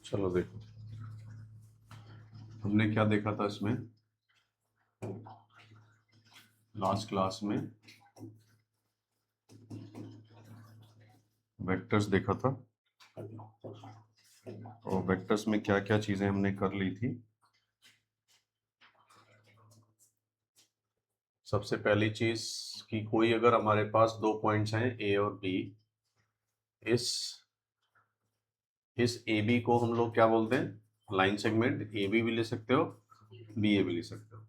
चलो देखो, हमने क्या देखा था इसमें लास्ट क्लास में। वेक्टर्स देखा था, और वेक्टर्स में क्या क्या चीजें हमने कर ली थी। सबसे पहली चीज कि कोई अगर हमारे पास दो पॉइंट्स हैं ए और बी, इस ए बी को हम लोग क्या बोलते हैं, लाइन सेगमेंट। ए बी भी ले सकते हो, बी ए भी ले सकते हो,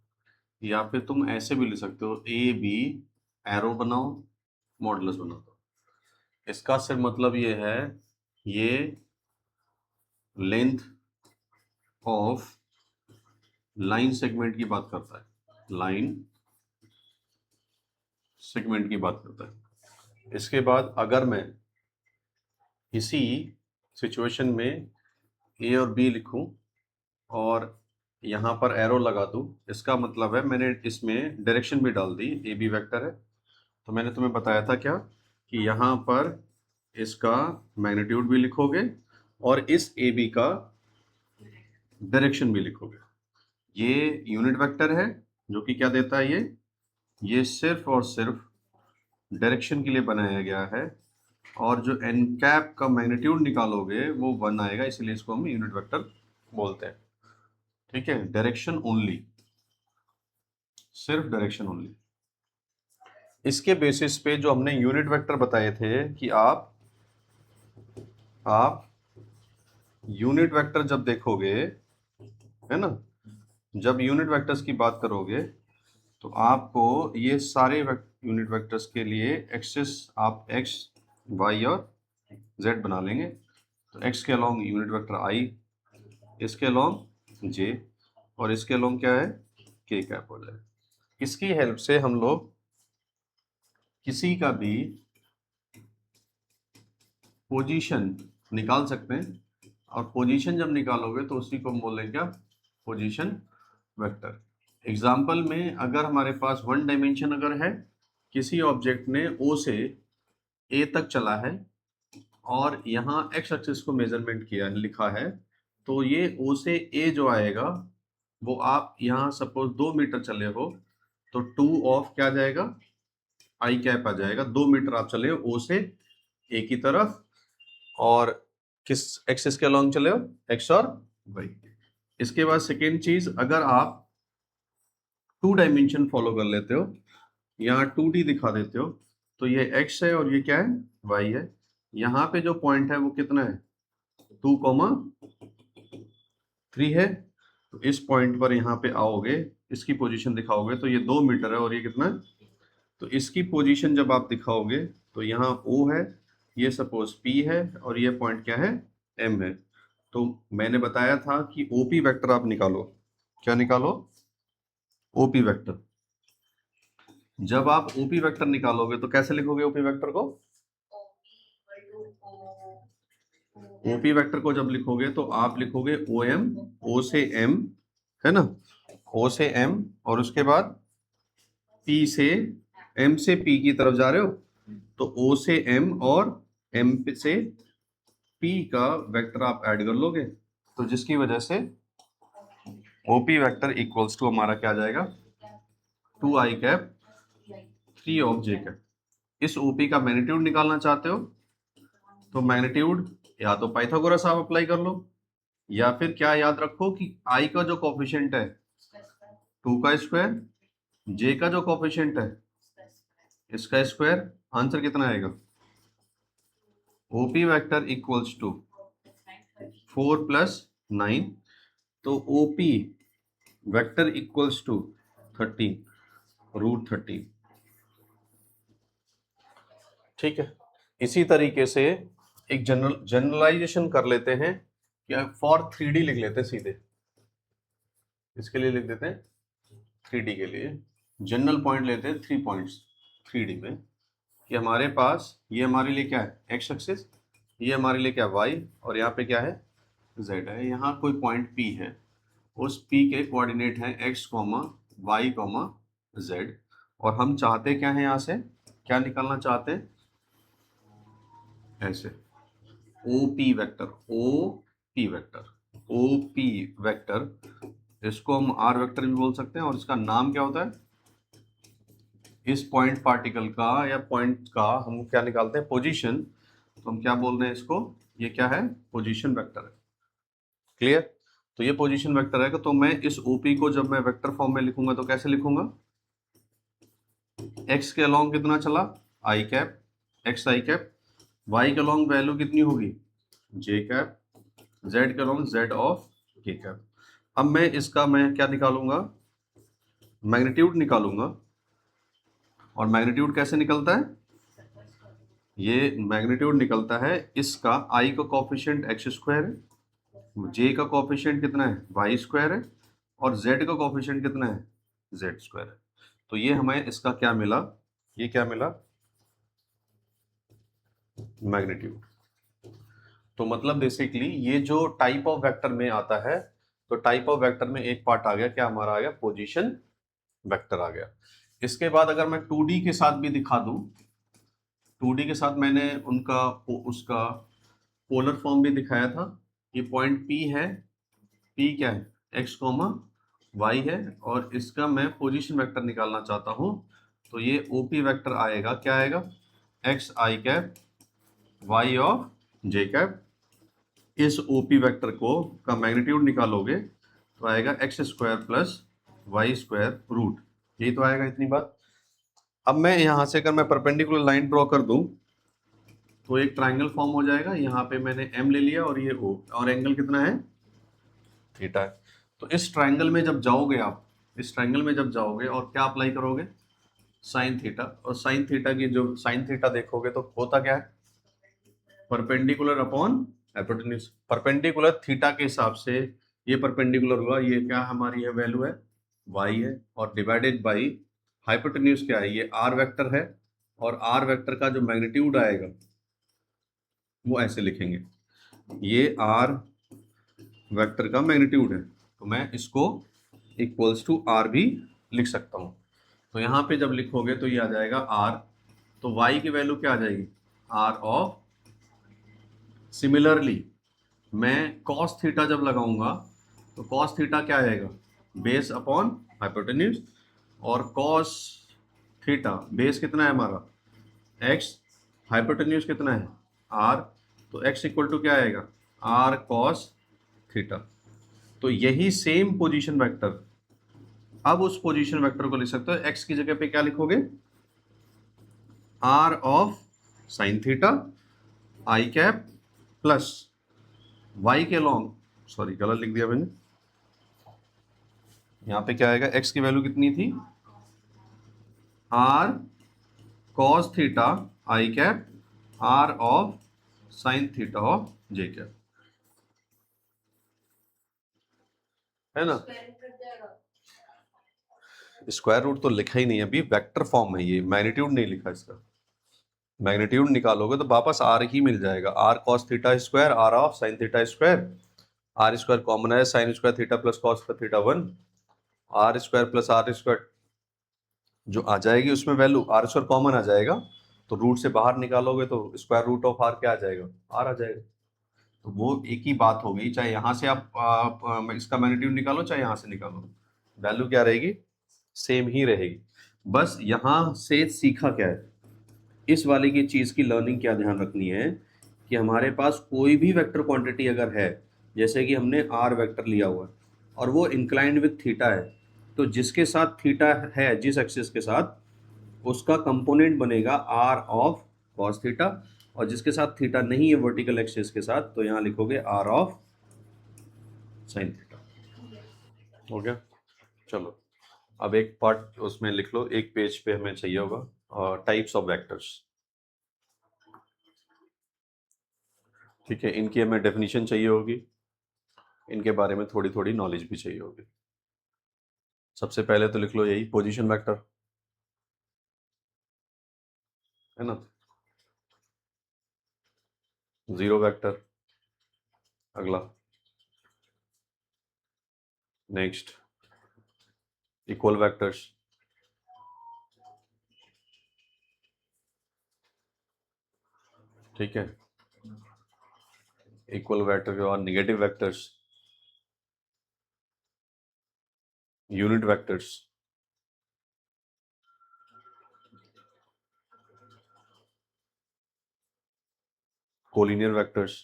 या फिर तुम ऐसे भी ले सकते हो, ए बी एरो बनाओ, मॉडुलस बना दो। इसका सिर्फ मतलब ये है, ये लेंथ ऑफ लाइन सेगमेंट की बात करता है, लाइन सेगमेंट की बात करता है। इसके बाद अगर मैं इसी सिचुएशन में ए और बी लिखूं और यहाँ पर एरो लगा दूं, इसका मतलब है मैंने इसमें डायरेक्शन भी डाल दी, ए बी वेक्टर है। तो मैंने तुम्हें बताया था क्या, कि यहाँ पर इसका मैग्नीट्यूड भी लिखोगे और इस ए बी का डायरेक्शन भी लिखोगे। ये यूनिट वेक्टर है जो कि क्या देता है, ये सिर्फ और सिर्फ डायरेक्शन के लिए बनाया गया है, और जो एन कैप का मैग्नीट्यूड निकालोगे वो 1 आएगा, इसलिए इसको हम यूनिट वेक्टर बोलते हैं। ठीक है, डायरेक्शन ओनली, सिर्फ डायरेक्शन ओनली। इसके बेसिस पे जो हमने यूनिट वेक्टर बताए थे कि आप यूनिट वेक्टर जब देखोगे, है ना, जब यूनिट वेक्टर्स की बात करोगे तो आपको ये सारे यूनिट वेक्टर्स के लिए एक्सिस आप एक्स वाई और जेड बना लेंगे। तो एक्स के अलोंग यूनिट वेक्टर आई, इसके अलोंग जे, और इसके अलोंग क्या है, के कैप हो जाए। इसकी हेल्प से हम लोग किसी का भी पोजीशन निकाल सकते हैं, और पोजीशन जब निकालोगे तो उसी को हम बोलेंगे क्या, पोजीशन वेक्टर। एग्जाम्पल में अगर हमारे पास वन डायमेंशन अगर है, किसी ऑब्जेक्ट ने ओ से ए तक चला है और यहाँ एक्स एक्सिस को मेजरमेंट किया लिखा है, तो ये ओ से ए जो आएगा वो आप यहाँ सपोज 2 मीटर चले हो तो 2 ऑफ क्या जाएगा, आई कैप आ जाएगा। 2 मीटर आप चले हो ओ से ए की तरफ, और किस एक्सिस के अलोंग चले हो, एक्स और वाई। इसके बाद सेकेंड चीज, अगर आप 2 डायमेंशन फॉलो कर लेते हो, यहाँ 2D दिखा देते हो, तो ये x है और ये क्या है, y है। यहाँ पे जो पॉइंट है वो कितना है, 2,3 है। तो इस पॉइंट पर यहाँ पे आओगे, इसकी पोजीशन दिखाओगे तो ये 2 मीटर है और ये कितना है, तो इसकी पोजीशन जब आप दिखाओगे तो यहाँ O है, ये सपोज P है, और ये पॉइंट क्या है, M है। तो मैंने बताया था कि OP वेक्टर आप निकालो, क्या निकालो, OP वेक्टर। जब आप OP वेक्टर निकालोगे तो कैसे लिखोगे OP वेक्टर को, OP वेक्टर को जब लिखोगे तो आप लिखोगे OM, O से M, है ना, O से M, और उसके बाद P से, M से P की तरफ जा रहे हो तो O से M और M से P का वेक्टर आप ऐड कर लोगे, तो जिसकी वजह से OP वेक्टर इक्वल्स टू हमारा क्या आ जाएगा, 2i cap 3 of j cap. इस OP का मैग्नीट्यूड निकालना चाहते हो तो मैग्नीट्यूड या तो पाइथागोरस आप अप्लाई कर लो, या फिर क्या याद रखो कि i का जो कोफिशिएंट है 2 का स्क्वायर, j का जो कोफिशिएंट है इसका स्क्वायर, आंसर कितना आएगा, OP वेक्टर इक्वल्स टू 4 + 9, तो OP वेक्टर इक्वल्स टू 13, √13। ठीक है, इसी तरीके से एक जनरलाइजेशन कर लेते हैं, कि फॉर 3D लिख लेते हैं सीधे, इसके लिए लिख देते हैं 3D के लिए जनरल पॉइंट लेते हैं, 3 पॉइंट्स 3D में, कि हमारे पास ये हमारे लिए क्या है, एक्स एक्सिस, ये हमारे लिए क्या है, वाई, और यहाँ पे क्या है, जेड है। यहाँ कोई पॉइंट P है, उस P के कोऑर्डिनेट हैं x, y, z, और हम चाहते क्या है, यहाँ से क्या निकालना चाहते हैं, ऐसे OP vector, P vector, O P vector, इसको हम आर वेक्टर भी बोल सकते हैं। और इसका नाम क्या होता है, इस पॉइंट पार्टिकल का या पॉइंट का हम क्या निकालते हैं, पोजीशन। तो हम क्या बोल रहे हैं इसको, ये क्या है, पोजीशन वेक्टर है। क्लियर। तो ये पोजीशन वेक्टर है। तो मैं इस ओपी को जब मैं वेक्टर फॉर्म में लिखूंगा तो कैसे लिखूंगा, एक्स के अलोंग कितना चला, आई cap, x I cap, Y के अलोंग वैल्यू कितनी होगी, जे कैप, जेड के अलोंग जेड ऑफ के कैप। अब मैं क्या निकालूंगा, मैग्नीट्यूड निकालूंगा। और मैग्नीट्यूड कैसे निकलता है, ये मैग्नीट्यूड निकलता है इसका, आई का कोफिशिएंट एक्स स्क्वायर है, जे का कोफिशिएंट कितना है, वाई स्क्वायर है, और जेड का कोफिशिएंट कितना है, जेड स्क्वायर है। तो ये हमें इसका क्या मिला, ये क्या मिला, मैग्नीट्यूड। तो मतलब बेसिकली ये जो टाइप ऑफ वेक्टर में आता है, तो टाइप ऑफ वेक्टर में एक पार्ट आ गया, क्या हमारा आ गया, पोजीशन वेक्टर आ गया। इसके बाद अगर मैं 2D के साथ भी दिखा दूं, 2D के साथ मैंने उनका उसका पोलर फॉर्म भी दिखाया था। ये पॉइंट P है, P क्या है, x कॉमा वाई है, और इसका मैं पोजीशन वेक्टर निकालना चाहता हूं। तो ये OP वेक्टर आएगा, क्या आएगा, X I cap Y of J cap. इस OP वेक्टर को का मैग्नीट्यूड निकालोगे तो आएगा X square plus Y square root, यही तो आएगा इतनी बात। अब मैं यहां से अगर मैं परपेंडिकुलर लाइन ड्रॉ कर दूं तो एक ट्राइंगल फॉर्म हो जाएगा। यहाँ पे मैंने M ले लिया और ये O, और एंगल कितना है, थीटा है। तो इस ट्राइंगल में जब जाओगे आप, इस ट्राइंगल में जब जाओगे और क्या अप्लाई करोगे, साइन थीटा। और साइन थीटा की जो साइन थीटा देखोगे तो होता क्या है, perpendicular upon hypotenuse. Perpendicular theta के हिसाब से ये परपेंडिकुलर हुआ, ये क्या हमारी है वैल्यू है, y है, और डिवाइडेड बाई हाइपोटेन्यूज क्या है, ये r वेक्टर है। और r वेक्टर का जो मैग्नीट्यूड आएगा वो ऐसे लिखेंगे, ये r वेक्टर का मैग्नीट्यूड है। तो मैं इसको इक्वल्स टू r भी लिख सकता हूँ। तो यहाँ पे जब लिखोगे तो ये आ जाएगा r, तो y की वैल्यू क्या आ जाएगी, r ऑफ, सिमिलरली मैं cos थीटा जब लगाऊंगा तो cos थीटा क्या आएगा, बेस अपॉन हाइपोटेन्यूज। और cos थीटा बेस कितना है हमारा, x, हाइपोटेन्यूज कितना है, r। तो x इक्वल टू क्या आएगा, r cos थीटा। तो यही सेम पोजीशन वेक्टर, अब उस पोजीशन वेक्टर को लिख सकते हो, x की जगह पे क्या लिखोगे, r of sine theta I cap plus y के लॉन्ग, सॉरी गलत लिख दिया मैंने, यहाँ पे क्या आएगा, x की वैल्यू कितनी थी, r cos theta I cap r of sine theta of J cap, है ना। स्क्वायर रूट तो लिखा ही नहीं है अभी, वेक्टर फॉर्म है ये, मैग्नीट्यूड नहीं लिखा इसका। मैग्नीट्यूड निकालोगे तो वापस आर ही मिल जाएगा, R cos theta square R of sine theta square, R square common है, sine square theta plus cos theta 1, R square plus R square जो आ जाएगी उसमें वैल्यू, आर स्क्वायर कॉमन आ जाएगा तो रूट से बाहर निकालोगे तो स्क्वायर रूट ऑफ आर क्या आ जाएगा, आर आ जाएगा। तो वो एक ही बात हो गई, चाहे यहाँ से आप इसका मैग्नीट्यूड निकालो चाहे यहाँ से निकालो, वैल्यू क्या रहेगी, सेम ही रहेगी। बस यहाँ से सीखा क्या है, इस वाले की चीज़ की लर्निंग क्या ध्यान रखनी है कि हमारे पास कोई भी वेक्टर क्वांटिटी अगर है, जैसे कि हमने आर वेक्टर लिया हुआ है और वो इंक्लाइंड विथ थीटा है, तो जिसके साथ थीटा है, जिस एक्सिस के साथ, उसका कंपोनेंट बनेगा आर ऑफ कॉस थीटा, और जिसके साथ थीटा नहीं है वर्टिकल एक्सिस के साथ, तो यहाँ लिखोगे आर ऑफ साइन थीटा। हो गया, चलो अब एक पार्ट उसमें लिख लो, एक पेज पे हमें चाहिए होगा टाइप्स ऑफ वेक्टर्स। ठीक है, इनकी हमें डेफिनेशन चाहिए होगी, इनके बारे में थोड़ी थोड़ी नॉलेज भी चाहिए होगी। सबसे पहले तो लिख लो यही पोजीशन वेक्टर, है ना, जीरो वेक्टर, अगला, नेक्स्ट इक्वल वेक्टर्स, ठीक है, इक्वल वेक्टर के बाद negative vectors, unit vectors, collinear vectors,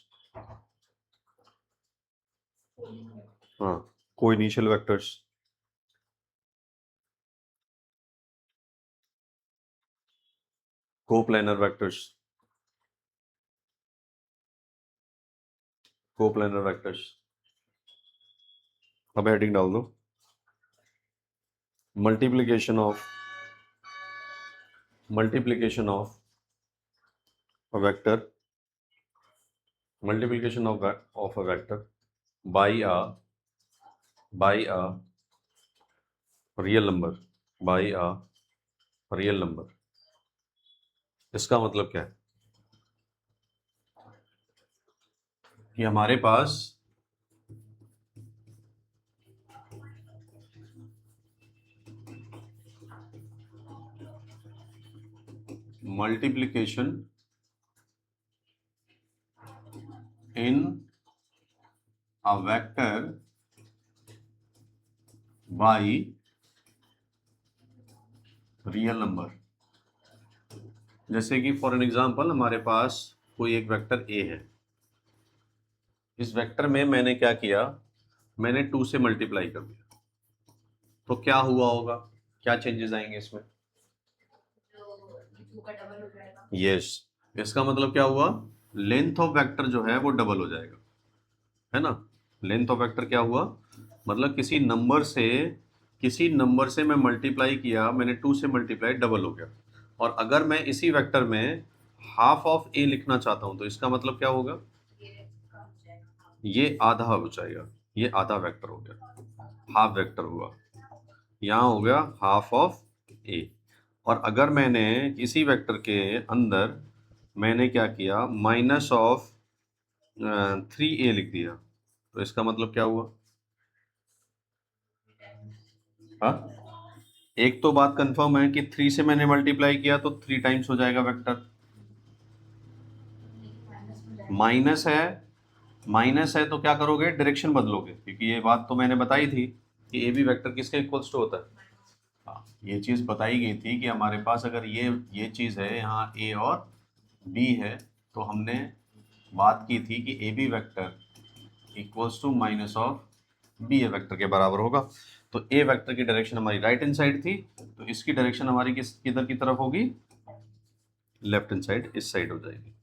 हाँ, coinitial vectors, coplanar vectors, coplanar vectors. अब हेडिंग डाल दो, multiplication of a vector, multiplication of a vector by a real number, by a real number। इसका मतलब क्या है कि हमारे पास multiplication in a vector by real number. जैसे कि फॉर एन एग्जांपल हमारे पास कोई एक वेक्टर ए है, इस वेक्टर में मैंने क्या किया, मैंने 2 से मल्टीप्लाई कर दिया, तो क्या हुआ होगा, क्या चेंजेस आएंगे इसमें? यस, इसका मतलब क्या हुआ, लेंथ ऑफ वेक्टर जो है वो डबल हो जाएगा, है ना। लेंथ ऑफ वेक्टर क्या हुआ, मतलब किसी नंबर से मैं मल्टीप्लाई किया, मैंने 2 से मल्टीप्लाई, डबल हो गया। और अगर मैं इसी वेक्टर में हाफ ऑफ ए लिखना चाहता हूं तो इसका मतलब क्या होगा, ये आधा हो जाएगा, ये आधा वेक्टर हो गया, हाफ वेक्टर हुआ, यहाँ हो गया हाफ ऑफ ए। और अगर मैंने इसी वेक्टर के अंदर मैंने क्या किया, माइनस ऑफ 3a लिख दिया, तो इसका मतलब क्या हुआ, हाँ, एक तो बात कंफर्म है कि 3 से मैंने मल्टीप्लाई किया तो 3 टाइम्स हो जाएगा वेक्टर। माइनस है तो क्या करोगे, डायरेक्शन बदलोगे, क्योंकि ये बात तो मैंने बताई थी कि ए बी वेक्टर किसके इक्वल्स टू होता है। हाँ, ये चीज बताई गई थी कि हमारे पास अगर ये चीज है, यहाँ ए और बी है, तो हमने बात की थी कि A B vector equals to minus of B A vector के बराबर होगा। तो ए वेक्टर की डायरेक्शन हमारी राइट हैंड साइड थी, तो इसकी डायरेक्शन हमारी किधर की तरफ होगी, लेफ्ट हैंड साइड, इस साइड हो जाएगी।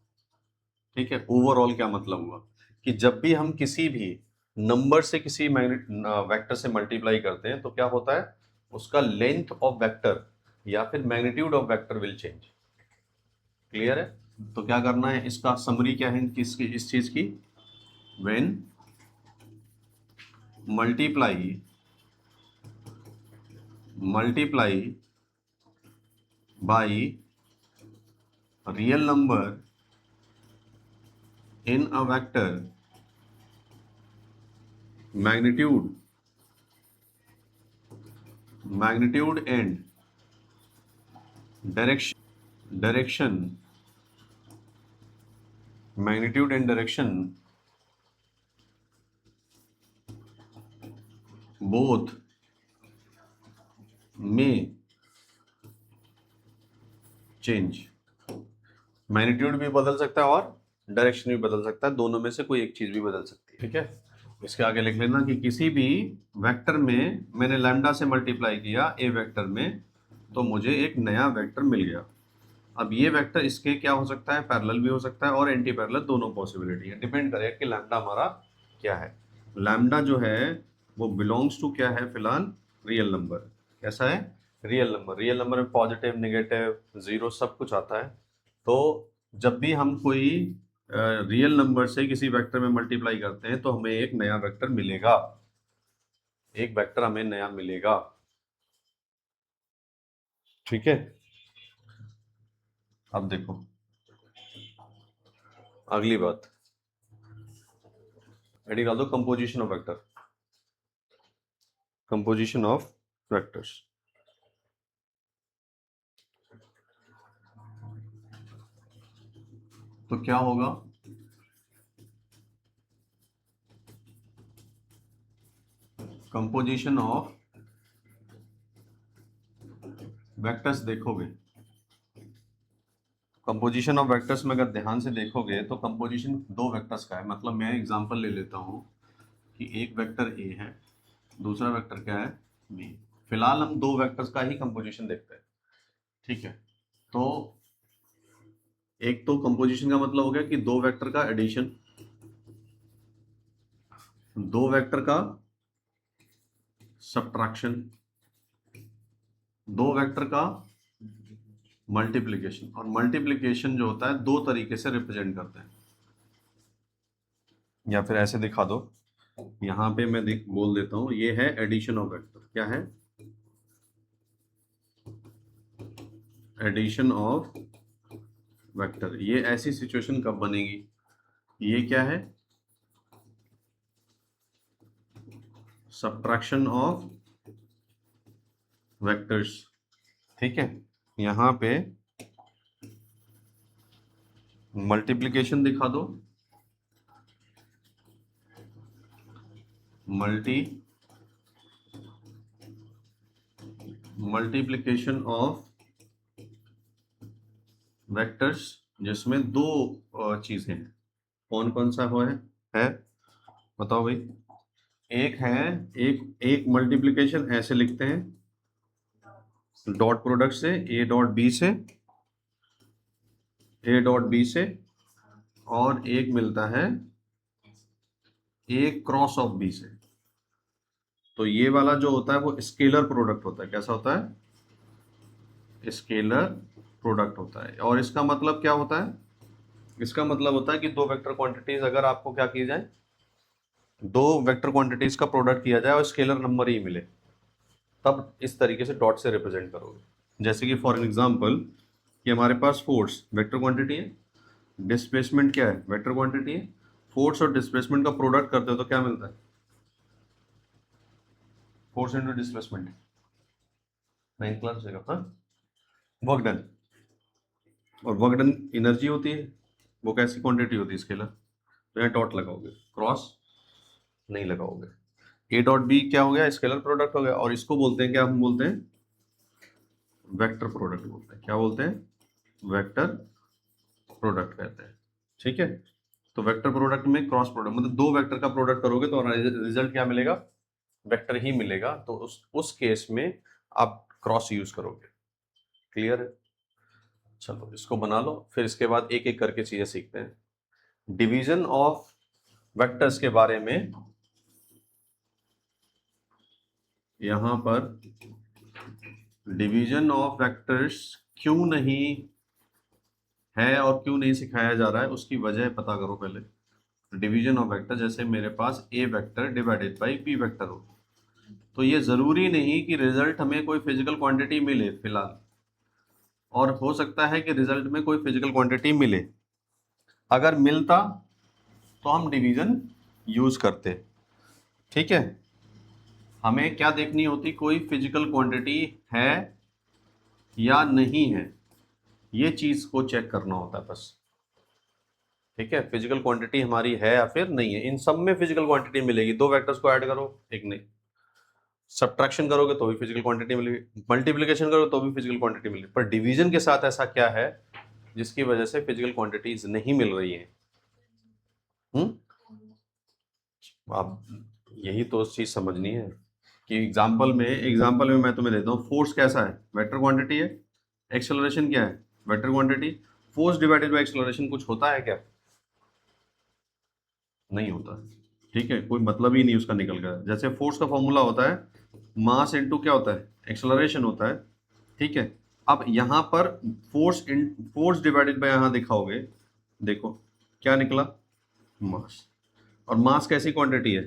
ठीक है, ओवरऑल क्या मतलब हुआ कि जब भी हम किसी भी नंबर से किसी वेक्टर से मल्टीप्लाई करते हैं तो क्या होता है, उसका लेंथ ऑफ वेक्टर या फिर magnitude of vector will change. Clear है, तो क्या करना है, इसका समरी क्या है किसकी, इस चीज की, when multiply by real number in a vector, magnitude and direction magnitude and direction both may change। Magnitude भी बदल सकता है और डायरेक्शन भी बदल सकता है, दोनों में से कोई एक चीज भी बदल सकती है। ठीक है, इसके आगे लिख लेना कि किसी भी वेक्टर में मैंने लैम्डा से मल्टीप्लाई किया ए वेक्टर में, तो मुझे एक नया वेक्टर मिल गया। अब ये वेक्टर इसके क्या हो सकता है, पैरेलल भी हो सकता है और एंटी पैरेलल, दोनों पॉसिबिलिटी है, डिपेंड करेगा कि लैम्डा हमारा क्या है। लैम्डा जो है वो बिलोंग्स टू क्या है, फिलहाल रियल नंबर। कैसा है, रियल नंबर। रियल नंबर में पॉजिटिव, नेगेटिव, जीरो सब कुछ आता है। तो जब भी हम कोई रियल नंबर से किसी वेक्टर में मल्टीप्लाई करते हैं तो हमें एक नया वेक्टर मिलेगा, एक वेक्टर हमें नया मिलेगा। ठीक है, अब देखो अगली बात, एडी डाल दो, composition of vector, composition of vectors. तो क्या होगा, कंपोजिशन ऑफ वेक्टर्स देखोगे, कंपोजिशन ऑफ वेक्टर्स में अगर ध्यान से देखोगे तो कंपोजिशन दो वेक्टर्स का है। मतलब मैं एग्जांपल ले लेता हूँ कि एक वेक्टर ए है, दूसरा वेक्टर क्या है, बी। फिलहाल हम दो वेक्टर्स का ही कंपोजिशन देखते हैं, ठीक है। तो एक तो कंपोजिशन का मतलब हो गया कि दो वेक्टर का एडिशन, दो वेक्टर का सब्ट्रैक्शन, दो वेक्टर का मल्टीप्लिकेशन। और मल्टीप्लिकेशन जो होता है दो तरीके से रिप्रेजेंट करते हैं, या फिर ऐसे दिखा दो, यहां पे मैं बोल देता हूं ये है एडिशन ऑफ वेक्टर। क्या है? Addition of vector. ये ऐसी सिचुएशन कब बनेगी? ये क्या है? सब्ट्रैक्शन ऑफ वेक्टर्स, ठीक है। यहां पे मल्टीप्लिकेशन दिखा दो, मल्टीप्लिकेशन ऑफ वेक्टर्स जिसमें दो चीजें हैं। कौन कौन सा है बताओ भाई। एक है, एक मल्टीप्लिकेशन ऐसे लिखते हैं डॉट प्रोडक्ट से, ए डॉट बी से, और एक मिलता है ए क्रॉस ऑफ बी से। तो ये वाला जो होता है वो स्केलर प्रोडक्ट होता है। कैसा होता है? स्केलर प्रोडक्ट होता है। और इसका मतलब क्या होता है? इसका मतलब होता है कि दो वेक्टर क्वांटिटीज अगर आपको क्या की जाए, दो वेक्टर क्वांटिटीज का प्रोडक्ट किया जाए और स्केलर नंबर ही मिले, तब इस तरीके से डॉट से रिप्रेजेंट करोगे। जैसे कि फॉर एग्जांपल कि हमारे पास फोर्स वेक्टर क्वांटिटी है, डिस्प्लेसमेंट क्या है, वेक्टर क्वांटिटी है। फोर्स और डिस्प्लेसमेंट का प्रोडक्ट करते हो तो क्या मिलता है? Force into displacement, ninth class से हाँ, वर्क डन। और वर्क डन एनर्जी होती है, वो कैसी क्वांटिटी होती है? स्केलर। तो यहाँ डॉट लगाओगे, क्रॉस नहीं लगाओगे। ए डॉट बी क्या हो गया? स्केलर प्रोडक्ट हो गया। और इसको बोलते हैं क्या? हम बोलते हैं वेक्टर प्रोडक्ट बोलते हैं। क्या बोलते हैं? वेक्टर प्रोडक्ट कहते हैं, ठीक है। तो वेक्टर प्रोडक्ट में क्रॉस प्रोडक्ट मतलब दो वेक्टर का प्रोडक्ट करोगे तो रिजल्ट क्या मिलेगा? वेक्टर ही मिलेगा। तो उस केस में आप क्रॉस यूज करोगे। क्लियर है? चलो इसको बना लो, फिर इसके बाद एक एक करके चीजें सीखते हैं। डिवीजन ऑफ वेक्टर्स के बारे में यहां पर डिवीजन ऑफ वेक्टर्स क्यों नहीं है और क्यों नहीं सिखाया जा रहा है, उसकी वजह पता करो पहले। डिवीजन ऑफ वेक्टर, जैसे मेरे पास A vector divided by B vector हो, तो ये जरूरी नहीं कि रिजल्ट हमें कोई फिजिकल क्वांटिटी मिले फिलहाल, और हो सकता है कि रिजल्ट में कोई फिजिकल क्वांटिटी मिले। अगर मिलता तो हम डिवीजन यूज करते, ठीक है। हमें क्या देखनी होती? कोई फिजिकल क्वांटिटी है या नहीं है, ये चीज को चेक करना होता है बस, ठीक है। फिजिकल क्वांटिटी हमारी है या फिर नहीं है। इन सब में फिजिकल क्वांटिटी मिलेगी। दो वेक्टर्स को ऐड करो, एक नहीं, सब्ट्रैक्शन करोगे तो भी फिजिकल क्वांटिटी मिलेगी, मल्टीप्लिकेशन करोगे तो भी फिजिकल क्वांटिटी मिलेगी। पर डिवीजन के साथ ऐसा क्या है जिसकी वजह से फिजिकल क्वांटिटीज नहीं मिल रही है? आप यही तो चीज समझनी है कि एग्जाम्पल में मैं तुम्हें देता हूँ। फोर्स कैसा है? वेक्टर क्वांटिटी है। एक्सेलरेशन क्या है? Vector quantity. Force divided by acceleration कुछ होता है क्या? नहीं होता, ठीक है। कोई मतलब ही नहीं उसका निकल गया। जैसे फोर्स का फॉर्मूला होता है मास इनटू क्या होता है? एक्सेलरेशन होता है, ठीक है। अब यहाँ पर फोर्स डिवाइडेड बाय यहाँ दिखाओगे, देखो क्या निकला? मास। और मास कैसी क्वांटिटी है?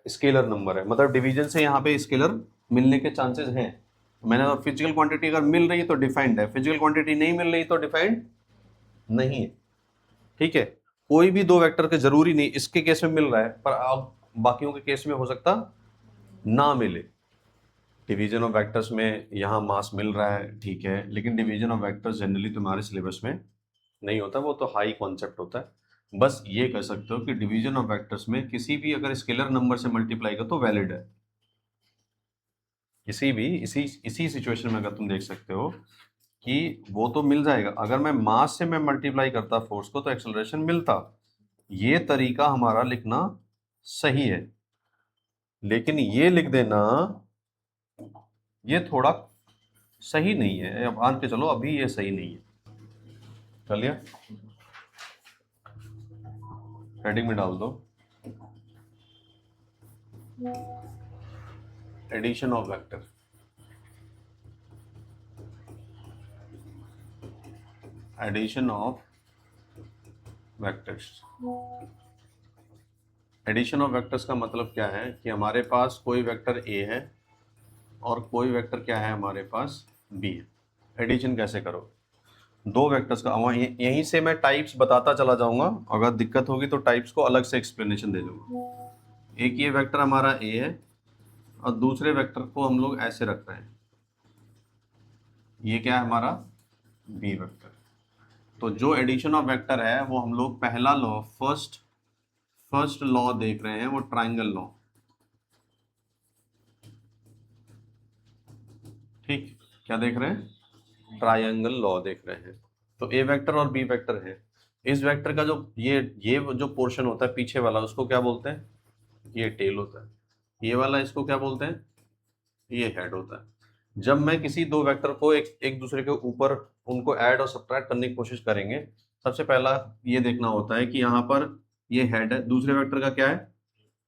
स्केलर नंबर है। मतलब डिवीजन से यहाँ पे स्केलर मिलने के चांसेस हैं। मैंने तो फिजिकल क्वांटिटी अगर मिल रही है तो डिफाइंड है, फिजिकल क्वांटिटी नहीं मिल रही तो डिफाइंड नहीं है, ठीक है। कोई भी दो वेक्टर के जरूरी नहीं इसके केस में मिल रहा है, पर अब बाकियों के केस में हो सकता ना मिले। डिवीजन ऑफ वेक्टर्स में यहाँ मास मिल रहा है, ठीक है, लेकिन डिवीजन ऑफ वेक्टर्स जनरली तुम्हारे सिलेबस में नहीं होता, वो तो हाई कॉन्सेप्ट होता है। बस ये कह सकते हो कि डिवीजन ऑफ वेक्टर्स में किसी भी अगर स्केलर नंबर से मल्टीप्लाई कर तो वैलिड है। किसी भी इसी सिचुएशन में अगर तुम देख सकते हो कि वो तो मिल जाएगा, अगर मैं मास से मैं मल्टीप्लाई करता फोर्स को तो एक्सेलरेशन मिलता। ये तरीका हमारा लिखना सही है, लेकिन ये लिख देना ये थोड़ा सही नहीं है। अब मान के चलो अभी ये सही नहीं है। चलिए हेडिंग में डाल दो addition of vector. Addition of vectors. Addition of vectors का मतलब क्या है कि हमारे पास कोई वेक्टर ए है और कोई वेक्टर क्या है हमारे पास बी है। एडिशन कैसे करो दो वेक्टर्स का, यहीं से मैं टाइप्स बताता चला जाऊंगा, अगर दिक्कत होगी तो टाइप्स को अलग से एक्सप्लेनेशन दे दूंगा। एक ये वेक्टर हमारा ए है और दूसरे वेक्टर को हम लोग ऐसे रख रहे हैं, ये क्या है हमारा बी वेक्टर। तो जो एडिशन ऑफ वेक्टर है वो हम लोग पहला लॉ फर्स्ट लॉ देख रहे हैं, वो ट्राइंगल लॉ। ठीक, क्या देख रहे हैं? ट्रायंगल लॉ देख रहे हैं। तो ए वेक्टर और बी वेक्टर है। इस वेक्टर का जो ये जो पोर्शन होता है पीछे वाला उसको क्या बोलते हैं? ये टेल होता है। ये वाला इसको क्या बोलते हैं? ये हेड होता है। जब मैं किसी दो वेक्टर को एक दूसरे के ऊपर उनको ऐड और सब्ट्रैक्ट करने की कोशिश करेंगे, सबसे पहला ये देखना होता है कि यहाँ पर ये हेड है, दूसरे वेक्टर का क्या है?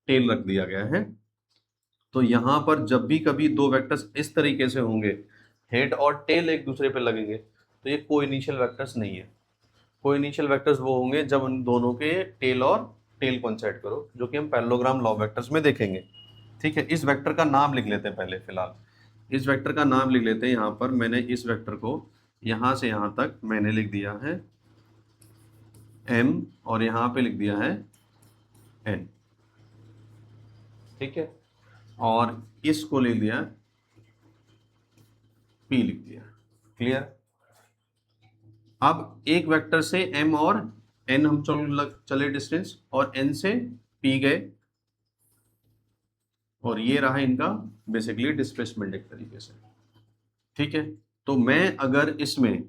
टेल रख दिया गया है। तो यहाँ पर जब भी कभी दो वेक्टर्स इस तरीके से होंगे, हेड और टेल एक दूसरे पे लगेंगे, तो ये कोइनिशियल वेक्टर्स नहीं है। कोइनिशियल वेक्टर्स वो होंगे जब उन दोनों के टेल और टेल कोइंसाइड करो, जो कि हम पैरेललोग्राम लॉ वेक्टर्स में देखेंगे। ठीक है, इस वेक्टर का नाम लिख लेते हैं पहले फिलहाल। इस वेक्टर का नाम लिख लेते हैं। यहाँ पर मैंने इस वेक्टर को यहाँ से यहाँ तक मैंने लिख दिया है m और यहाँ पे लिख दिया है n। ठीक है, और इसको लिख दिया p लिख दिया। क्लियर? अब एक वेक्टर से m और n हम चले डिस्टेंस, और n से p गए, और ये रहा इनका बेसिकली डिस्प्लेसमेंट एक तरीके से। ठीक है, तो मैं अगर इसमें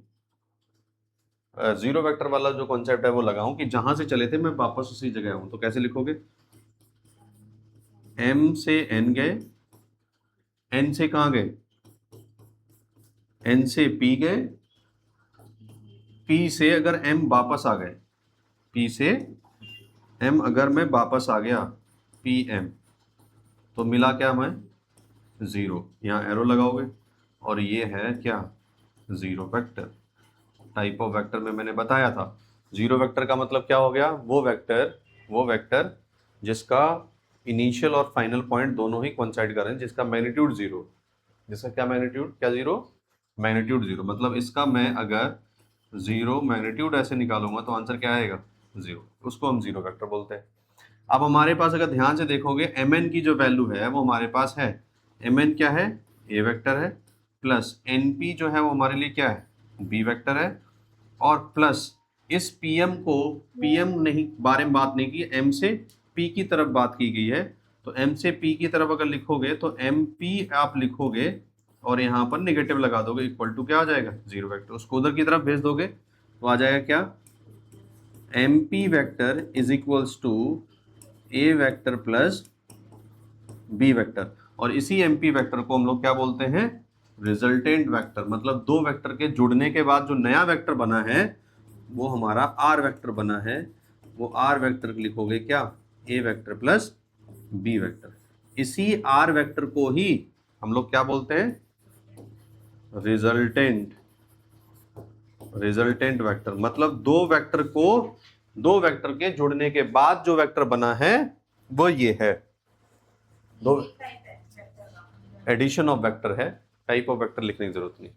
जीरो वेक्टर वाला जो कॉन्सेप्ट है वो लगाऊं कि जहां से चले थे मैं वापस उसी जगह आऊं, तो कैसे लिखोगे? m से n गए, n से कहां गए? n से p गए, p से अगर m वापस आ गए, p से m अगर मैं वापस आ गया pm, तो मिला क्या? मैं जीरो। यहाँ एरो लगाओगे और ये है क्या? Zero vector. Type of vector में मैंने बताया था जीरो वेक्टर का मतलब क्या हो गया? वो वेक्टर जिसका इनिशियल और फाइनल पॉइंट दोनों ही कोइंसाइड कर रहे हैं, जिसका मैग्नीट्यूड जीरो। जिसका क्या मैग्नीट्यूड? क्या जीरो? Magnitude zero. मतलब इसका मैं अगर जीरो मैग्नीट्यूड ऐसे निकालूंगा तो आंसर क्या आएगा? जीरो। उसको हम जीरो वेक्टर बोलते हैं। अब हमारे पास अगर ध्यान से देखोगे mn की जो वैल्यू है वो हमारे पास है, mn क्या है? ए वेक्टर है, प्लस np जो है वो हमारे लिए क्या है? बी वेक्टर है, और प्लस इस pm को, pm नहीं बारे में बात नहीं की, m से p की तरफ बात की गई है। तो m से p की तरफ अगर लिखोगे तो mp आप लिखोगे और यहाँ पर नेगेटिव लगा दोगे, इक्वल टू क्या आ जाएगा? Zero vector. उसको उधर की तरफ भेज दोगे तो आ जाएगा क्या? mp vector is equals to A vector plus B vector. और इसी एमपी वेक्टर को हम लोग क्या बोलते हैं? Resultant vector. मतलब दो वेक्टर के जुड़ने के बाद जो नया वेक्टर बना है वो हमारा आर वेक्टर बना है। वो आर वेक्टर लिखोगे क्या? ए वेक्टर प्लस बी वेक्टर। इसी आर वेक्टर को ही हम लोग क्या बोलते हैं? Resultant vector. मतलब दो वेक्टर के जुड़ने के बाद जो वेक्टर बना है वो ये है। दो एडिशन ऑफ वेक्टर है, टाइप ऑफ वेक्टर लिखने की जरूरत नहीं।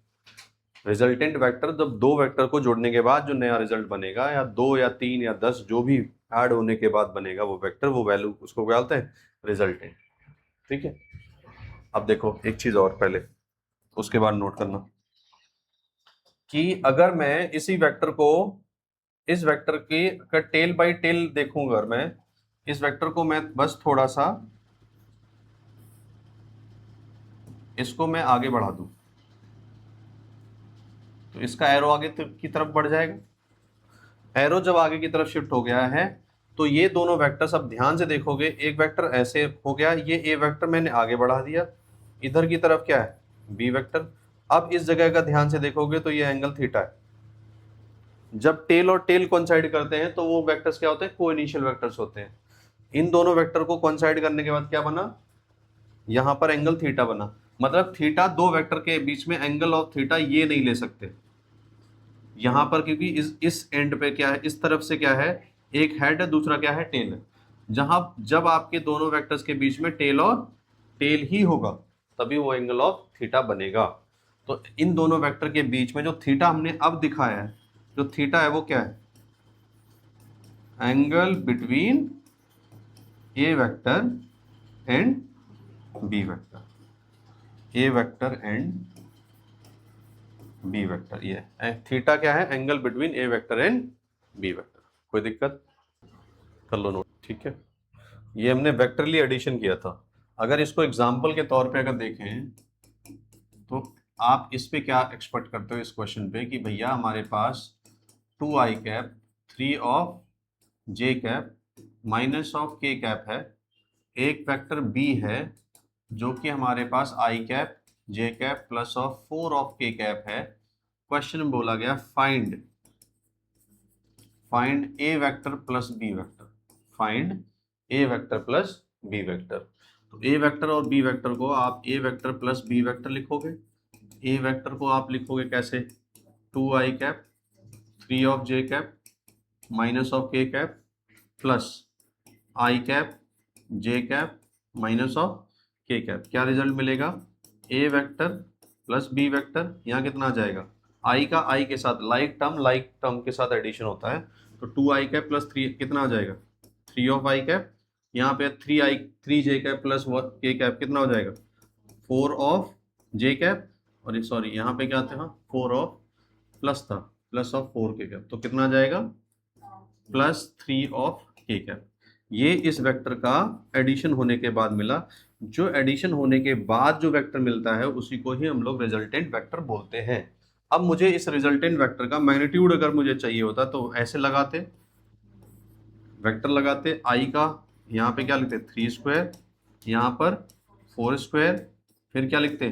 रिजल्टेंट वेक्टर जब दो वेक्टर को जोड़ने के बाद जो नया रिजल्ट बनेगा, या दो या तीन या 10 जो भी ऐड होने के बाद बनेगा वो वेक्टर, वो वैल्यू, उसको क्या बोलते हैं? रिजल्टेंट। ठीक है, अब देखो एक चीज और पहले, उसके बाद नोट करना कि अगर मैं इसी वेक्टर को इस वेक्टर की अगर टेल बाय टेल देखूंगा, अगर मैं इस वेक्टर को मैं बस थोड़ा सा इसको मैं आगे बढ़ा दूं तो इसका एरो आगे की तरफ बढ़ जाएगा। एरो जब आगे की तरफ शिफ्ट हो गया है तो ये दोनों वेक्टर्स, अब ध्यान से देखोगे, एक वेक्टर ऐसे हो गया, ये ए वेक्टर मैंने आगे बढ़ा दिया, इधर की तरफ क्या है, बी वेक्टर। अब इस जगह का ध्यान से देखोगे तो ये एंगल थीटा है। जब टेल और टेल कोइंसाइड करते हैं तो वो वेक्टर्स क्या होते हैं, कोइनिशियल वेक्टर्स होते हैं। इन दोनों वेक्टर को कोइंसाइड करने के बाद क्या बना, यहां पर एंगल थीटा बना। मतलब थीटा, दो वेक्टर के बीच में एंगल ऑफ थीटा ये नहीं ले सकते यहां पर, क्योंकि इस एंड पे क्या है, इस तरफ से क्या है, एक हेड है, दूसरा क्या है, टेल है। जहां जब आपके दोनों वेक्टर्स के बीच में टेल और टेल ही होगा तभी वो एंगल ऑफ थीटा बनेगा। तो इन दोनों वेक्टर के बीच में जो थीटा हमने अब दिखाया है, जो थीटा है वो क्या है, angle between A vector and B vector, A vector and B vector. ये थीटा क्या है, angle between A vector and B vector. कोई दिक्कत, कर लो नोट, ठीक है। ये हमने वेक्टरली एडिशन किया था। अगर इसको एग्जांपल के तौर पे अगर देखें तो आप इस पे क्या एक्सपेक्ट करते हो इस क्वेश्चन पे कि भैया हमारे पास 2i cap 3 of j cap minus of k cap है, एक वेक्टर b है जो कि हमारे पास i cap j cap plus of 4 of k cap है। क्वेश्चन में बोला गया find A vector plus B vector, find A vector plus B vector. तो ए वेक्टर और बी वेक्टर को आप A vector plus B vector लिखोगे। A vector को आप लिखोगे कैसे, 2i cap 3 of j cap minus of k cap plus i cap j cap minus of k cap. क्या रिजल्ट मिलेगा, ए वेक्टर प्लस बी वेक्टर, यहाँ कितना आ जाएगा, i का i के साथ लाइक टर्म के साथ एडिशन होता है, तो 2i कैप प्लस 3 कितना आ जाएगा, 3 ऑफ i कैप, यहाँ पे 3j cap plus k cap कितना हो जाएगा, 4 ऑफ j कैप, और सॉरी यहाँ पे क्या था, 4 ऑफ प्लस था, प्लस ऑफ 4 k कैप, तो कितना आ जाएगा, प्लस 3 ऑफ k कैप। ये इस वेक्टर का एडिशन होने के बाद मिला। जो एडिशन होने के बाद जो वेक्टर मिलता है उसी को ही हम लोग रिजल्टेंट वेक्टर बोलते हैं। अब मुझे इस रिजल्टेंट वेक्टर का मैग्नीट्यूड अगर मुझे चाहिए होता तो ऐसे लगाते, वेक्टर लगाते, आई का यहाँ पे क्या लिखते, 3 स्क्वायर, यहाँ पर 4 स्क्वायर, फिर क्या लिखते,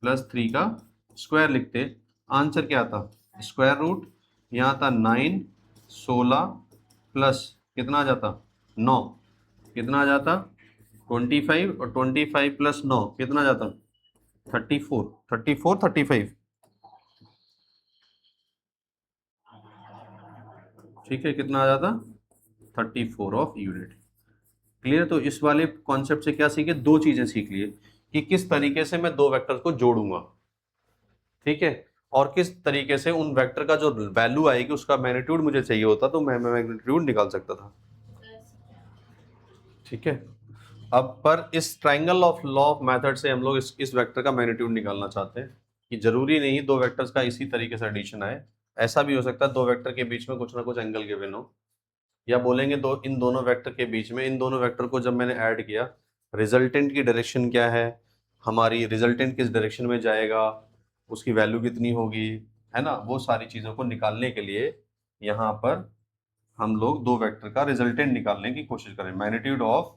प्लस 3 का स्क्वायर लिखते। आंसर क्या था, स्क्वायर रूट, यहाँ था 9, 16 प्लस कितना आ जाता, 9, कितना आ जाता, 25, और 25 प्लस 9 कितना आ जाता, 35, ठीक है, कितना आ जाता, 34 ऑफ यूनिट। क्लियर। तो इस वाले कॉन्सेप्ट से क्या सीखे, दो चीजें सीख लिए कि किस तरीके से मैं दो वेक्टर को जोड़ूंगा, ठीक है, और किस तरीके से उन वेक्टर का जो वैल्यू आएगी उसका मैग्नीट्यूड मुझे चाहिए होता तो मैं मैग्नीट्यूड निकाल सकता था, ठीक है। अब पर इस triangle of law of method से हम लोग इस वेक्टर का मैग्नीट्यूड निकालना चाहते हैं कि जरूरी नहीं दो वेक्टर्स का इसी तरीके से एडिशन आए, ऐसा भी हो सकता है दो वेक्टर के बीच में कुछ ना कुछ एंगल गिवन हो, या बोलेंगे दो इन दोनों वेक्टर के बीच में, इन दोनों वेक्टर को जब मैंने ऐड किया रिजल्टेंट की डायरेक्शन क्या है हमारी, रिजल्टेंट किस डायरेक्शन में जाएगा, उसकी वैल्यू कितनी होगी, है ना, वो सारी चीज़ों को निकालने के लिए यहाँ पर हम लोग दो वेक्टर का रिजल्टेंट निकालने की कोशिश करें, मैग्नीट्यूड ऑफ,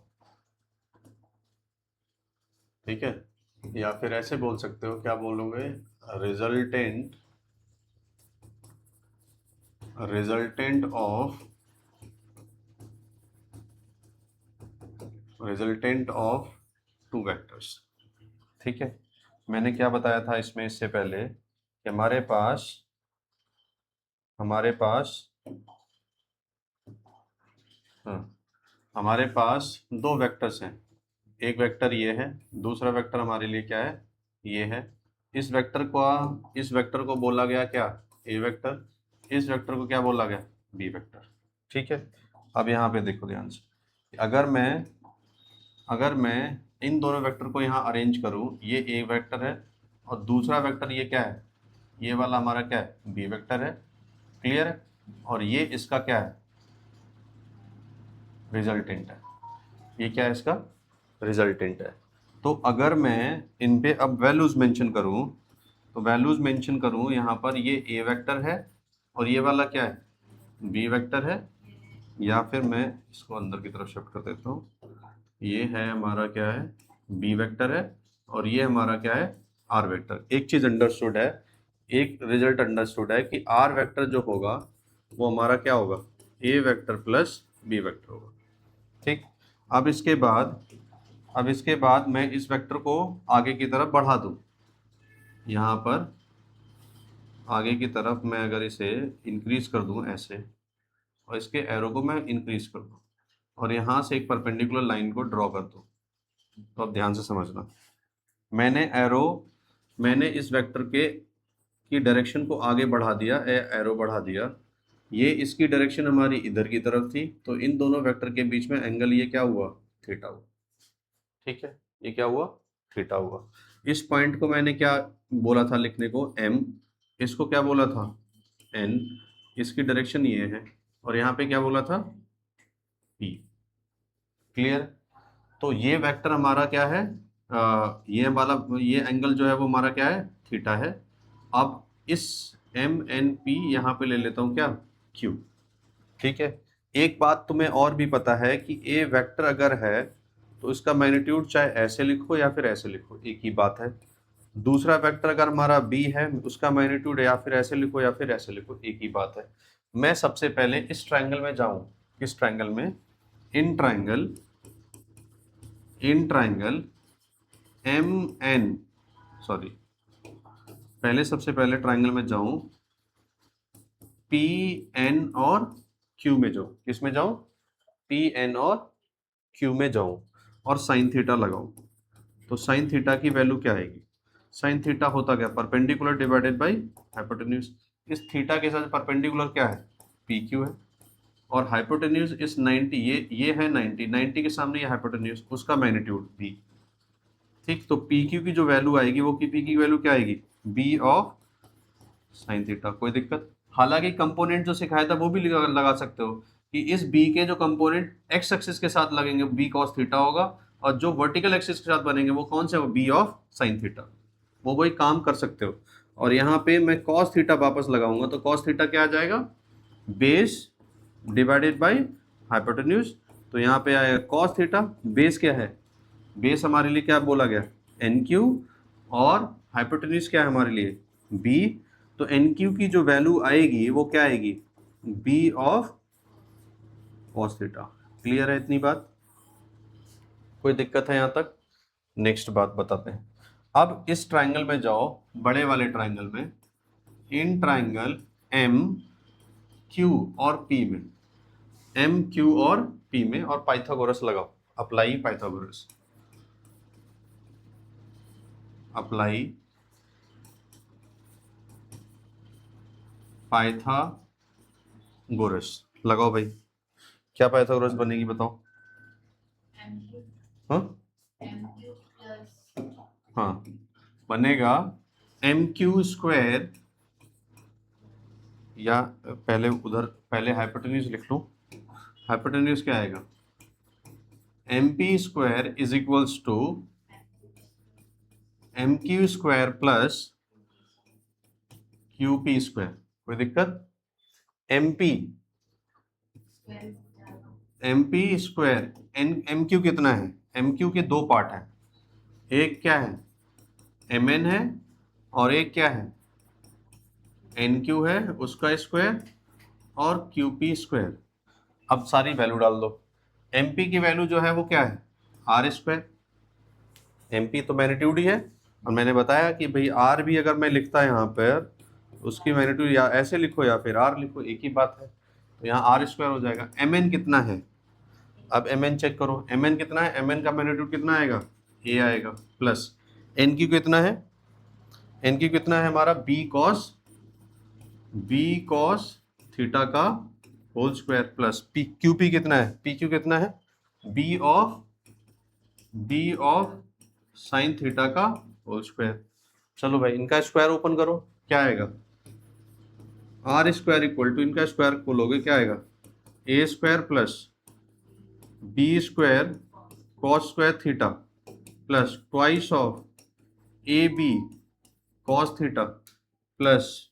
ठीक है, या फिर ऐसे बोल सकते हो, क्या बोलोगे, रिजल्टेंट ऑफ टू वेक्टर्स, ठीक है। मैंने क्या बताया था इसमें इससे पहले कि हमारे पास दो वेक्टर्स हैं, एक वेक्टर ये है, दूसरा वेक्टर हमारे लिए क्या है, ये है। इस वेक्टर को बोला गया क्या, ए वेक्टर, इस वेक्टर को क्या बोला गया, बी वेक्टर, ठीक है। अब यहाँ पे देखो ध्यान से, अगर मैं इन दोनों वेक्टर को यहाँ अरेंज करूँ, ये ए वेक्टर है और दूसरा वेक्टर ये क्या है, ये वाला हमारा क्या है, बी वेक्टर है, क्लियर है। और ये इसका क्या है, रिजल्टेंट है। ये क्या है, इसका रिजल्टेंट है। तो अगर मैं इन पे अब वैल्यूज मेंशन करूं, तो वैल्यूज मेंशन करूं यहाँ पर, ये ए वेक्टर है और ये वाला क्या है, बी वेक्टर है। या फिर मैं इसको अंदर की तरफ शिफ्ट कर देता हूँ, ये है हमारा क्या है, बी वेक्टर है और ये हमारा क्या है, आर वेक्टर। एक चीज अंडरस्टूड है, एक रिजल्ट अंडरस्टूड है कि आर वेक्टर जो होगा वो हमारा क्या होगा, ए वेक्टर प्लस बी वेक्टर होगा। ठीक। अब इसके बाद मैं इस वेक्टर को आगे की तरफ बढ़ा दूं, यहाँ पर आगे की तरफ मैं अगर इसे इंक्रीज कर दूं ऐसे, और इसके एरो को मैं इंक्रीज कर दूं और यहाँ से एक परपेंडिकुलर लाइन को ड्रॉ कर दूं, तो अब ध्यान से समझना, मैंने इस वेक्टर के की डायरेक्शन को आगे बढ़ा दिया, एरो बढ़ा दिया। ये इसकी डायरेक्शन हमारी इधर की तरफ थी, तो इन दोनों वेक्टर के बीच में एंगल ये क्या हुआ, थीटा हुआ। ठीक है, ये क्या हुआ, थीटा हुआ। इस पॉइंट को मैंने क्या बोला था लिखने को, एम, इसको क्या बोला था, एन, इसकी डायरेक्शन ये है, और यहाँ पे क्या बोला था, पी। क्लियर। तो ये वेक्टर हमारा क्या है, ये वाला, ये एंगल जो है वो हमारा क्या है, थीटा है। अब इस एम एन पी यहाँ पे ले लेता हूँ क्या, क्यू। ठीक है। एक बात तुम्हें और भी पता है कि ए वेक्टर अगर है तो इसका मैग्नीट्यूड चाहे ऐसे लिखो या फिर ऐसे लिखो, एक ही बात है। दूसरा वेक्टर अगर हमारा बी है, उसका मैग्नीट्यूड या फिर ऐसे लिखो या फिर ऐसे लिखो, एक ही बात है। मैं सबसे पहले इस ट्रायंगल में जाऊं, किस ट्रायंगल में, in triangle M N, sorry, सबसे पहले ट्रायंगल में जाऊं, पी एन और क्यू में जाऊं, किस में जाऊं, पी एन और क्यू में जाऊं, और साइन थीटा लगाऊं। तो साइन थीटा की वैल्यू क्या आएगी, साइन थीटा होता क्या, परपेंडिकुलर डिवाइडेड बाई हाइपोटेन्यूज। इस थीटा के साथ परपेंडिकुलर क्या है, पी क्यू है, और हाइपोटेन्यूज इस 90, ये है 90, 90 के सामने ये हाइपोटेन्यूज, उसका मैग्नीट्यूड बी। ठीक। तो पी क्यू की जो वैल्यू आएगी वो पी की वैल्यू क्या आएगी, बी ऑफ साइन थीटा। कोई दिक्कत, हालांकि कंपोनेंट जो सिखाया था वो भी लगा सकते हो कि इस बी के जो कंपोनेंट एक्स एक्सिस के साथ लगेंगे बी कॉस थीटा होगा, और जो वर्टिकल एक्सिस के साथ बनेंगे वो कौन से, वो बी ऑफ साइन थीटा। वो वही काम कर सकते हो। और यहाँ पे मैं कॉस थीटा वापस लगाऊंगा, तो कॉस थीटा क्या आ जाएगा, बेस डिवाइडेड बाई हाइपोटेन्यूज। तो यहाँ पे आएगा कॉस थीटा, बेस क्या है, बेस हमारे लिए क्या बोला गया, एन क्यू, और हाइपोटेन्यूज क्या है हमारे लिए, बी। तो एन क्यू की जो वैल्यू आएगी वो क्या आएगी, B of cos theta. Clear है इतनी बात, कोई दिक्कत है यहाँ तक। नेक्स्ट बात बताते हैं। अब इस ट्रायंगल में जाओ, बड़े वाले ट्रायंगल में, इन ट्रायंगल एम क्यू और पी में, एम क्यू और पी में, और पाइथागोरस लगाओ, अप्लाई पाइथागोरस, अप्लाई पाइथागोरस लगाओ भाई। क्या पाइथागोरस बनेगी बताओ, हाँ हाँ, बनेगा एम क्यू स्क्वायर, या पहले हाइपोटेन्यूज लिख लो। हाइपोटेन्यूज क्या आएगा, M P square is equals to M Q square plus Q P square. कोई दिक्कत, M P square, M Q कितना है, एम क्यू के दो पार्ट हैं, एक क्या है, एम एन है, और एक क्या है, एन क्यू है, उसका स्क्वायर, और क्यू पी स्क्वायर। अब सारी वैल्यू डाल दो। एम पी की वैल्यू जो है वो क्या है, आर स्क्वायर। एम पी तो मैग्नीट्यूड ही है, और मैंने बताया कि भाई आर भी अगर मैं लिखता यहाँ पर, उसकी मैग्नीट्यूड या ऐसे लिखो या फिर आर लिखो, एक ही बात है। तो यहाँ आर स्क्वायर हो जाएगा। एम एन कितना है, अब एम एन चेक करो, एम एन कितना है, एम एन का मैग्नीट्यूड कितना आएगा, ए आएगा, प्लस एन क्यू कितना है, एन क्यू कितना है हमारा, बी कॉस थीटा का whole square, plus P Q P कितना है, पी क्यू कितना है, बी ऑफ साइन थीटा का होल स्क्वायर। चलो भाई इनका स्क्वायर ओपन करो, क्या आएगा, आर स्क्वायर इक्वल टू, इनका स्क्वायर खोलोगे क्या आएगा, A square plus B square cos square theta plus twice of A B cos theta plus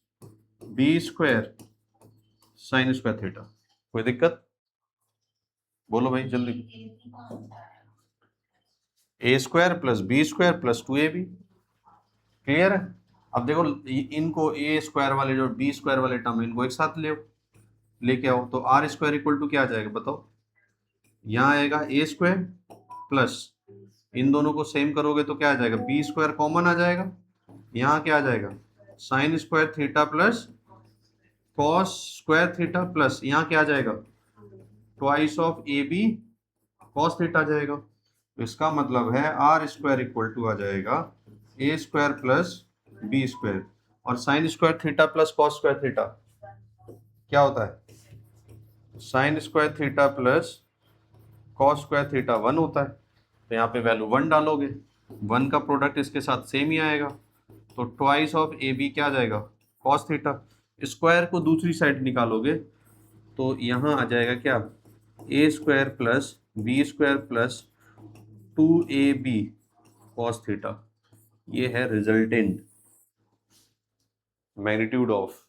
B square sine square theta. कोई दिक्कत? बोलो भाई जल्दी। ए square plus B square plus 2ab, clear है? अब देखो इनको ए स्क्वायर वाले जो बी स्क्वायर वाले टर्म इनको एक साथ ले लेके आओ, तो आर स्क्वायर इक्वल टू क्या आ जाएगा बताओ, यहाँ आएगा ए स्क्वायर प्लस इन दोनों को सेम करोगे तो क्या आ जाएगा, बी स्क्वायर कॉमन आ जाएगा, यहाँ क्या आ जाएगा, sine square theta plus cos square theta plus यहाँ क्या आ जाएगा, twice of A B cos theta आ जाएगा। तो इसका मतलब है आर स्क्वायर इक्वल टू आ जाएगा A square plus B square, और sine square theta plus cos square theta क्या होता है, sine square theta plus cos square theta 1 होता है। तो यहाँ पे वैल्यू 1 डालोगे, 1 का प्रोडक्ट इसके साथ सेम ही आएगा, तो ट्वाइस ऑफ ए बी क्या आ जाएगा, कॉस थीटा। स्क्वायर को दूसरी साइड निकालोगे तो यहाँ आ जाएगा क्या, A square plus B square plus 2ab cos theta. ये है resultant, magnitude of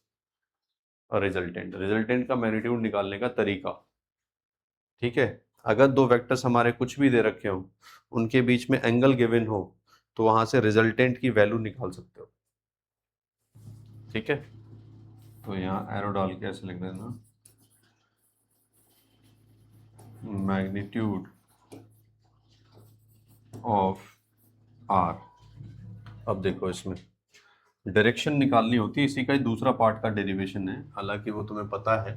resultant, resultant का मैग्नीट्यूड निकालने का तरीका। ठीक है, अगर दो वेक्टर्स हमारे कुछ भी दे रखे हो, उनके बीच में एंगल गिवन हो, तो वहां से रिजल्टेंट की वैल्यू निकाल सकते हो। ठीक है, तो यहाँ एरो डाल के ऐसे लिख देना, मैग्नीट्यूड ऑफ आर। अब देखो इसमें डायरेक्शन निकालनी होती है, इसी का ही दूसरा पार्ट का डेरिवेशन है, हालांकि वो तुम्हें पता है,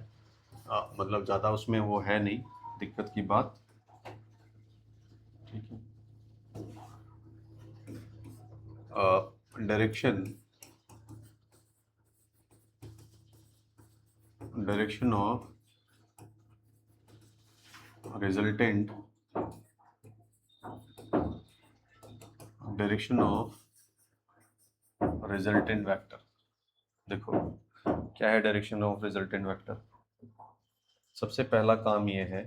मतलब ज़्यादा उसमें वो है नहीं दिक्कत की बात। ठीक है, direction of resultant, direction of resultant vector. देखो क्या है डायरेक्शन ऑफ रिजल्टेंट वेक्टर। सबसे पहला काम ये है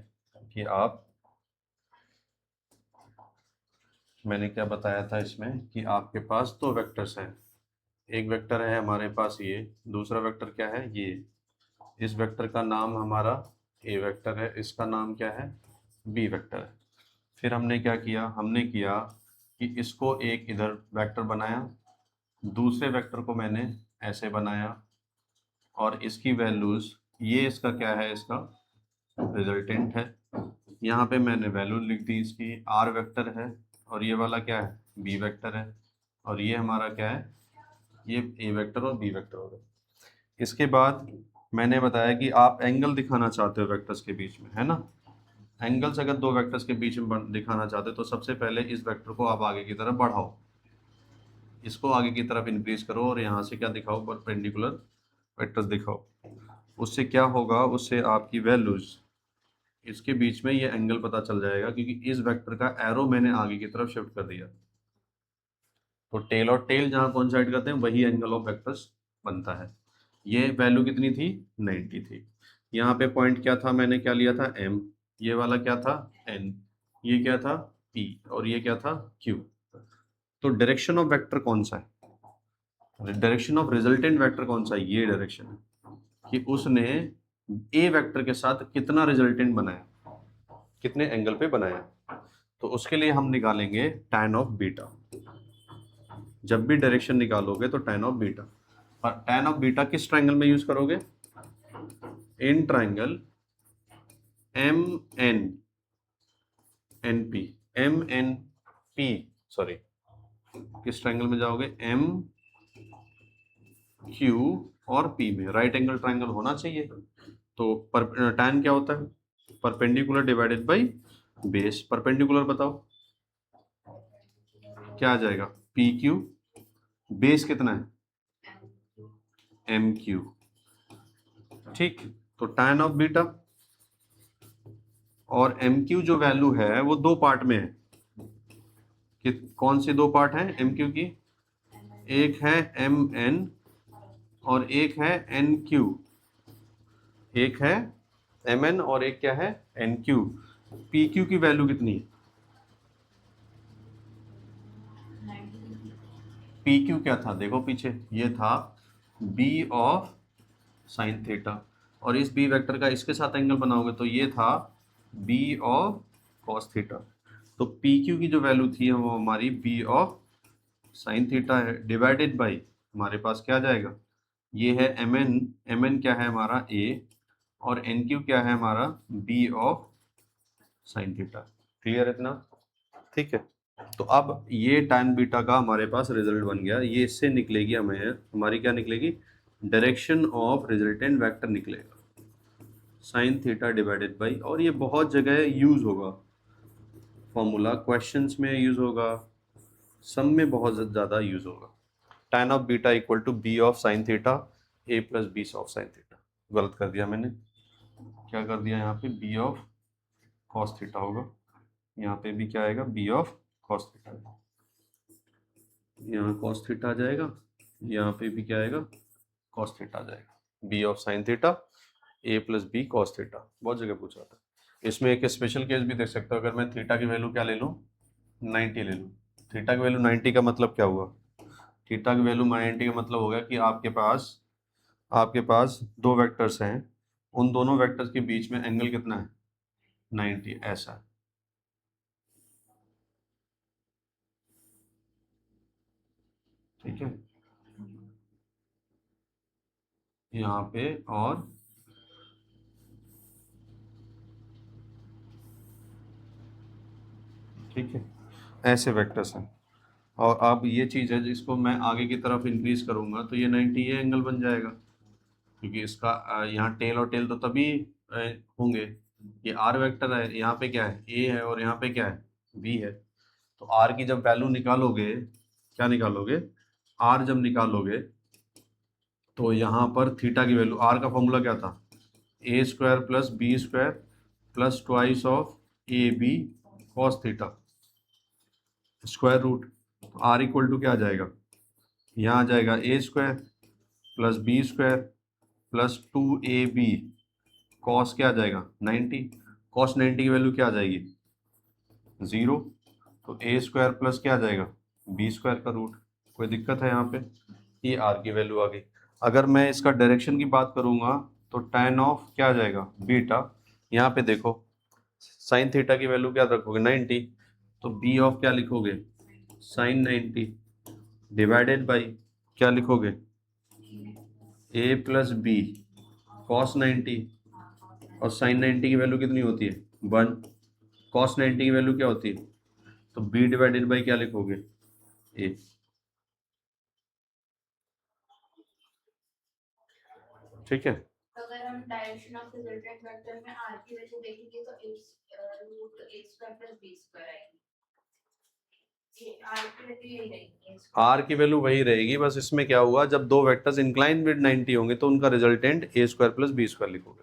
कि आप, मैंने क्या बताया था इसमें कि आपके पास दो वेक्टर्स हैं, एक वेक्टर है हमारे पास ये, दूसरा वेक्टर क्या है ये। इस वेक्टर का नाम हमारा ए वेक्टर है, इसका नाम क्या है, बी वेक्टर है। फिर हमने क्या किया, हमने किया कि इसको एक इधर वेक्टर बनाया, दूसरे वेक्टर को मैंने ऐसे बनाया, और इसकी वैल्यूज, ये इसका क्या है, इसका रिजल्टेंट है। यहाँ पे मैंने वैल्यू लिख दी इसकी, आर वेक्टर है, और ये वाला क्या है, बी वेक्टर है, और ये हमारा क्या है, ये ए वेक्टर और बी वेक्टर हो गया। इसके बाद मैंने बताया कि आप एंगल दिखाना चाहते हो वेक्टर्स के बीच में, है ना। एंगल्स अगर दो वेक्टर्स के बीच में दिखाना चाहते हो तो सबसे पहले इस वेक्टर को आप आगे की तरफ बढ़ाओ, इसको आगे की तरफ इंक्रीज करो, और यहाँ से क्या दिखाओ, परपेंडिकुलर वेक्टर्स दिखाओ। उससे क्या होगा, उससे आपकी वैल्यूज, इसके बीच में ये एंगल पता चल जाएगा, क्योंकि इस वेक्टर का एरो मैंने आगे की तरफ शिफ्ट कर दिया। तो टेल और टेल जहाँ कोइंसाइड करते हैं वही एंगल ऑफ वेक्टर्स बनता है। ये वैल्यू कितनी थी, 90 थी। यहाँ पे पॉइंट क्या था, मैंने क्या लिया था, m, ये वाला क्या था, n, ये क्या था, p, और ये क्या था, q। तो डायरेक्शन ऑफ वेक्टर कौन सा है, डायरेक्शन ऑफ रिजल्टेंट वेक्टर कौन सा है, ये डायरेक्शन है कि उसने ए वेक्टर के साथ कितना रिजल्टेंट बनाया, कितने एंगल पे बनाया। तो उसके लिए हम निकालेंगे tan ऑफ बीटा। जब भी डायरेक्शन निकालोगे तो tan ऑफ बीटा, और tan ऑफ बीटा किस ट्रायंगल में यूज करोगे, in triangle MNP, MNP, sorry, किस ट्रायंगल में जाओगे, MQ और P में, राइट एंगल ट्रायंगल होना चाहिए। तो tan क्या होता है, perpendicular divided by base. Perpendicular बताओ क्या आ जाएगा, PQ, बेस कितना है, MQ। ठीक, तो tan ऑफ बीटा और MQ जो वैल्यू है वो दो पार्ट में है, कि कौन सी दो पार्ट है MQ की, एक है MN और एक है NQ। एक है mn और एक क्या है nq। pq की वैल्यू कितनी है? pq क्या था देखो पीछे, ये था b ऑफ साइन थीटा, और इस b वेक्टर का इसके साथ एंगल बनाओगे तो ये था b ऑफ कॉस थीटा। तो pq की जो वैल्यू थी वो हमारी b ऑफ साइन थीटा है, डिवाइडेड बाई हमारे पास क्या आ जाएगा, ये है mn क्या है हमारा a, और nq क्या है हमारा b of sine theta. Clear है इतना? ठीक है। तो अब ये tan बीटा का हमारे पास रिजल्ट बन गया, ये इससे निकलेगी हमें, हमारी क्या निकलेगी, डायरेक्शन ऑफ रिजल्टेंट वेक्टर निकलेगा साइन थीटा डिवाइडेड बाई, और ये बहुत जगह यूज होगा फॉर्मूला, क्वेश्चंस में यूज होगा, सम में बहुत ज़्यादा यूज होगा। tan of beta equal to B of sine theta A plus B of sine theta. गलत कर दिया मैंने, क्या कर दिया यहाँ पे, बी ऑफ कॉस थीटा होगा, यहाँ पे भी क्या आएगा, बी ऑफ कॉस थीटा, यहाँ कॉस थीटा आ जाएगा, यहाँ पे भी क्या आएगा, कॉस थीटा आ जाएगा, B of sine theta A plus B cos theta. बहुत जगह पूछा था। इसमें एक स्पेशल केस भी देख सकते हो, अगर मैं थीटा की वैल्यू क्या ले लूँ, 90 ले लूँ। थीटा की वैल्यू 90 का मतलब क्या हुआ, थीटा की वैल्यू 90 का मतलब हो गया कि आपके पास दो वेक्टर्स हैं, उन दोनों वेक्टर्स के बीच में एंगल कितना है, 90, ऐसा है। ठीक है, यहाँ पे और ठीक है, ऐसे वेक्टर्स हैं, और अब ये चीज़ है जिसको मैं आगे की तरफ इंक्रीज करूंगा तो ये 90 ये एंगल बन जाएगा, क्योंकि इसका यहाँ टेल और टेल तो तभी होंगे, ये आर वेक्टर है, यहाँ पे क्या है, ए है, और यहाँ पे क्या है, बी है। तो आर की जब वैल्यू निकालोगे, क्या निकालोगे, आर जब निकालोगे तो यहाँ पर थीटा की वैल्यू, आर का फॉर्मूला क्या था, A square plus B square plus twice of A B cos theta square root. तो आर इक्वल टू क्या आ जाएगा, यहाँ आ जाएगा A square plus B square plus 2ab cos क्या आ जाएगा 90, कॉस 90 की वैल्यू क्या आ जाएगी 0, तो ए स्क्वायर प्लस क्या आ जाएगा बी स्क्वायर का रूट। कोई दिक्कत है यहाँ पे, ये आर की वैल्यू आ गई। अगर मैं इसका डायरेक्शन की बात करूँगा तो tan ऑफ क्या आ जाएगा बीटा, यहाँ पे देखो साइन थीटा की वैल्यू क्या रखोगे 90, तो बी ऑफ क्या लिखोगे साइन 90 डिवाइडेड बाई क्या लिखोगे ए प्लस बी कॉस 90, और साइन 90 की वैल्यू कितनी होती है 1, कॉस 90 की वैल्यू क्या होती है, तो बी डिवाइडेड बाई क्या लिखोगे ए। ठीक है, अगर हम डायरेक्शन ऑफ रिजल्टेंट वेक्टर में r की वैल्यू देखेंगे तो root a square plus b square आएगी। आर की वैल्यू वही रहेगी, बस इसमें क्या हुआ, जब दो वेक्टर्स इंक्लाइन विद 90 होंगे तो उनका रिजल्टेंट ए स्क्वायर प्लस बी स्क्वायर लिखोगे।